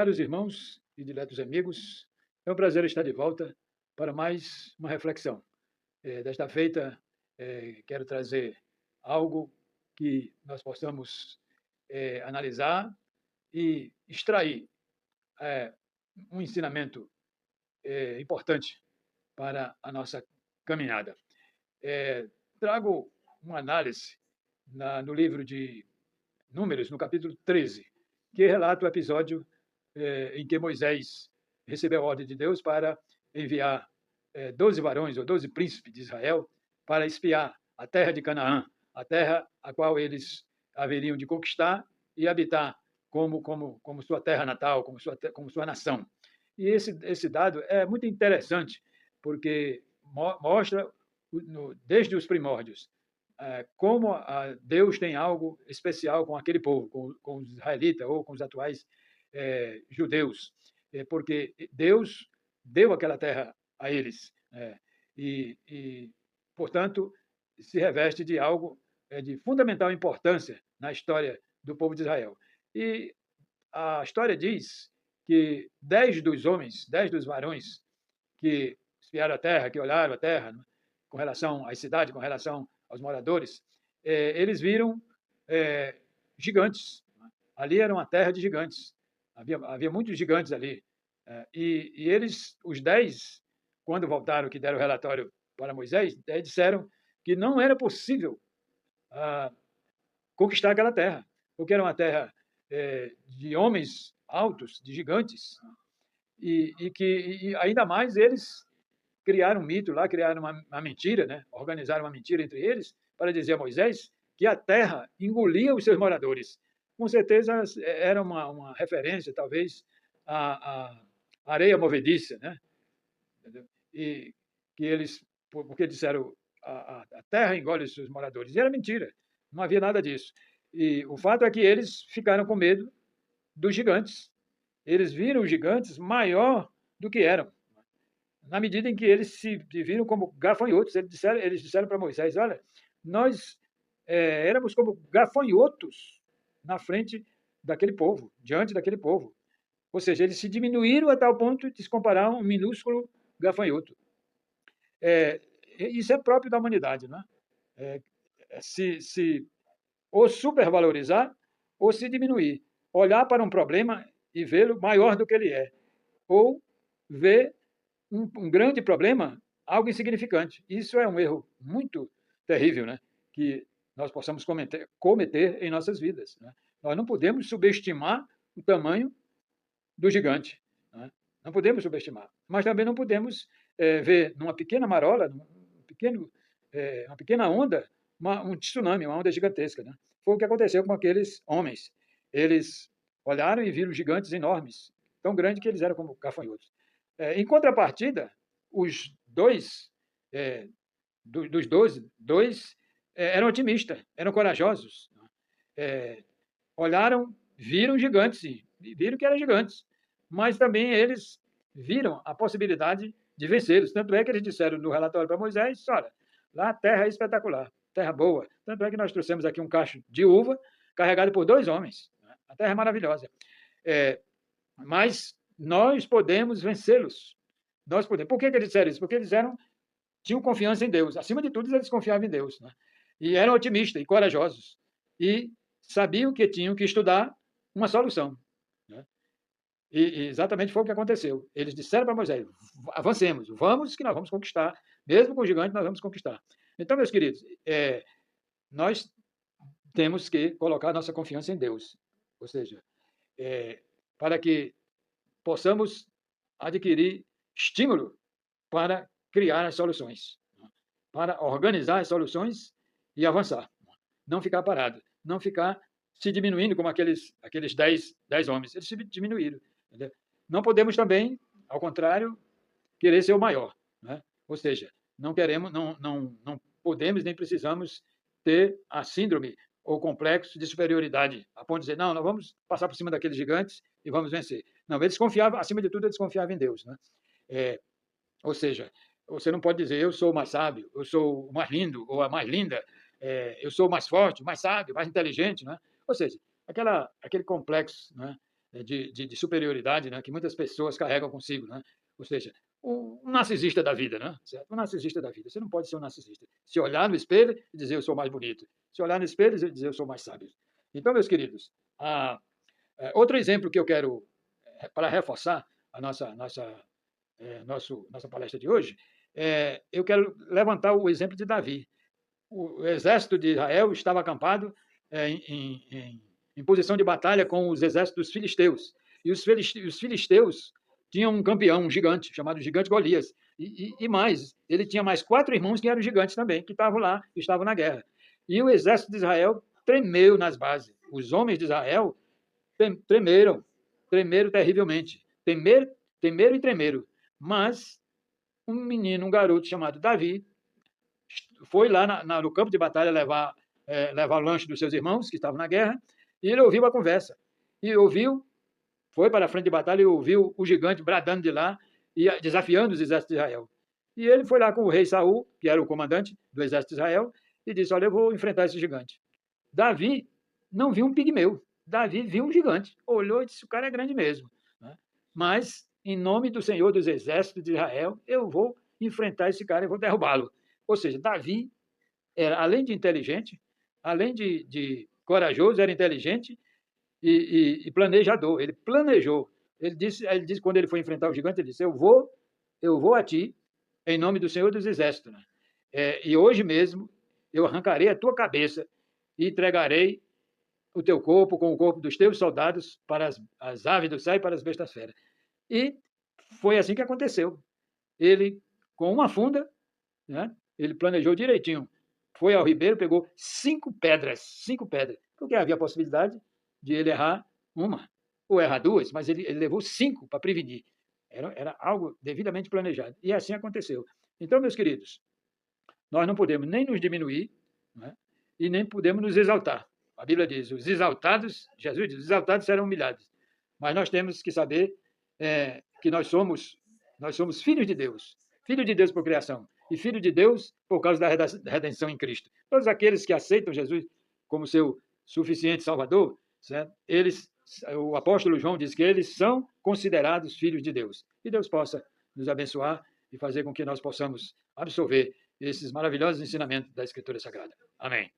Caros irmãos e diletos amigos, é um prazer estar de volta para mais uma reflexão. Desta feita, quero trazer algo que nós possamos analisar e extrair eh, um ensinamento importante para a nossa caminhada. Trago uma análise no livro de Números, no capítulo 13, que relata o episódio em que Moisés recebeu a ordem de Deus para enviar 12 varões ou 12 príncipes de Israel para espiar a terra de Canaã, a terra a qual eles haveriam de conquistar e habitar como sua terra natal, como sua nação. E esse dado é muito interessante, porque mostra, desde os primórdios, como Deus tem algo especial com aquele povo, com os israelitas ou com os atuais judeus, porque Deus deu aquela terra a eles, e, portanto, se reveste de algo de fundamental importância na história do povo de Israel. E a história diz que 10 dos homens, 10 dos varões que espiaram a terra, que olharam a terra, né, com relação às cidades, com relação aos moradores, eles viram gigantes. Ali era uma terra de gigantes. Havia muitos gigantes ali. E eles, os 10, quando voltaram, que deram o relatório para Moisés, disseram que não era possível conquistar aquela terra, porque era uma terra de homens altos, de gigantes, e ainda mais eles criaram um mito lá, criaram uma mentira, né? Organizaram uma mentira entre eles para dizer a Moisés que a terra engolia os seus moradores. Com certeza era uma referência, talvez, à areia movediça, né? E que eles, porque disseram a terra engole os seus moradores. E era mentira, não havia nada disso. E o fato é que eles ficaram com medo dos gigantes. Eles viram os gigantes maior do que eram, na medida em que eles se viram como gafanhotos. Eles disseram para Moisés: olha, nós éramos como gafanhotos na frente daquele povo, diante daquele povo. Ou seja, eles se diminuíram a tal ponto de se comparar a um minúsculo gafanhoto. Isso é próprio da humanidade, né? Se ou supervalorizar ou se diminuir. Olhar para um problema e vê-lo maior do que ele é. Ou ver um grande problema, algo insignificante. Isso é um erro muito terrível, né? Que nós possamos cometer em nossas vidas, né? Nós não podemos subestimar o tamanho do gigante, né? Não podemos subestimar. Mas também não podemos ver numa pequena marola, uma pequena onda, um tsunami, uma onda gigantesca, né? Foi o que aconteceu com aqueles homens. Eles olharam e viram gigantes enormes, tão grandes que eles eram como gafanhotos. Em contrapartida, os dois, dos 12, dois eram otimistas, eram corajosos. Olharam, viram gigantes, sim, viram que eram gigantes, mas também eles viram a possibilidade de vencê-los. Tanto é que eles disseram no relatório para Moisés: olha, lá a terra é espetacular, terra boa. Tanto é que nós trouxemos aqui um cacho de uva carregado por 2 homens. A terra é maravilhosa. Mas nós podemos vencê-los. Nós podemos. Por que eles disseram isso? Porque eles tinham confiança em Deus. Acima de tudo, eles confiavam em Deus, né? E eram otimistas e corajosos. E sabiam que tinham que estudar uma solução, né? E exatamente foi o que aconteceu. Eles disseram para Moisés: avancemos, vamos que nós vamos conquistar. Mesmo com o gigante, nós vamos conquistar. Então, meus queridos, nós temos que colocar nossa confiança em Deus. Ou seja, para que possamos adquirir estímulo para criar as soluções, para organizar as soluções e avançar. Não ficar parado, não ficar se diminuindo como aqueles 10 homens. Eles se diminuíram. Entendeu? Não podemos também, ao contrário, querer ser o maior, né? Ou seja, não podemos nem precisamos ter a síndrome ou complexo de superioridade, a ponto de dizer: não, nós vamos passar por cima daqueles gigantes e vamos vencer. Não, eles confiavam, acima de tudo, eles confiavam em Deus, né? Ou seja, você não pode dizer: eu sou o mais sábio, eu sou o mais lindo ou a mais linda, eu sou o mais forte, o mais sábio, mais inteligente, né? Ou seja, aquele complexo, né, de superioridade, né, que muitas pessoas carregam consigo, né? Ou seja, um narcisista da vida, né? Certo? Um narcisista da vida. Você não pode ser um narcisista. Se olhar no espelho e dizer eu sou mais bonito. Se olhar no espelho e dizer eu sou mais sábio. Então, meus queridos, outro exemplo que eu quero, para reforçar a nossa palestra de hoje, eu quero levantar o exemplo de Davi. O exército de Israel estava acampado em posição de batalha com os exércitos dos filisteus. E os filisteus tinham um campeão, um gigante, chamado Gigante Golias. E mais, ele tinha mais 4 irmãos que eram gigantes também, que estavam lá, estavam na guerra. E o exército de Israel tremeu nas bases. Os homens de Israel tremeram terrivelmente. Temeram e tremeram. Mas um menino, um garoto chamado Davi, foi lá no campo de batalha levar o lanche dos seus irmãos, que estavam na guerra, e ele ouviu a conversa. E foi para a frente de batalha e ouviu o gigante bradando de lá e desafiando os exércitos de Israel. E ele foi lá com o rei Saul, que era o comandante do exército de Israel, e disse: olha, eu vou enfrentar esse gigante. Davi não viu um pigmeu. Davi viu um gigante. Olhou e disse: o cara é grande mesmo. Mas, em nome do Senhor dos exércitos de Israel, eu vou enfrentar esse cara e vou derrubá-lo. Ou seja, Davi era, além de inteligente, além de corajoso, era inteligente e planejador. Ele planejou. Ele disse, quando ele foi enfrentar o gigante, ele disse: eu vou a ti, em nome do Senhor dos Exércitos. E hoje mesmo eu arrancarei a tua cabeça e entregarei o teu corpo com o corpo dos teus soldados para as aves do céu e para as bestas feras. E foi assim que aconteceu. Ele, com uma funda, né, ele planejou direitinho. Foi ao ribeiro, pegou 5 pedras, porque havia a possibilidade de ele errar uma, ou errar 2, mas ele levou 5 para prevenir. Era algo devidamente planejado. E assim aconteceu. Então, meus queridos, nós não podemos nem nos diminuir, né, e nem podemos nos exaltar. A Bíblia diz: os exaltados, Jesus diz, os exaltados serão humilhados. Mas nós temos que saber que nós somos filhos de Deus por criação, e filho de Deus por causa da redenção em Cristo. Todos aqueles que aceitam Jesus como seu suficiente Salvador, certo? O apóstolo João diz que eles são considerados filhos de Deus. E Deus possa nos abençoar e fazer com que nós possamos absorver esses maravilhosos ensinamentos da Escritura Sagrada. Amém.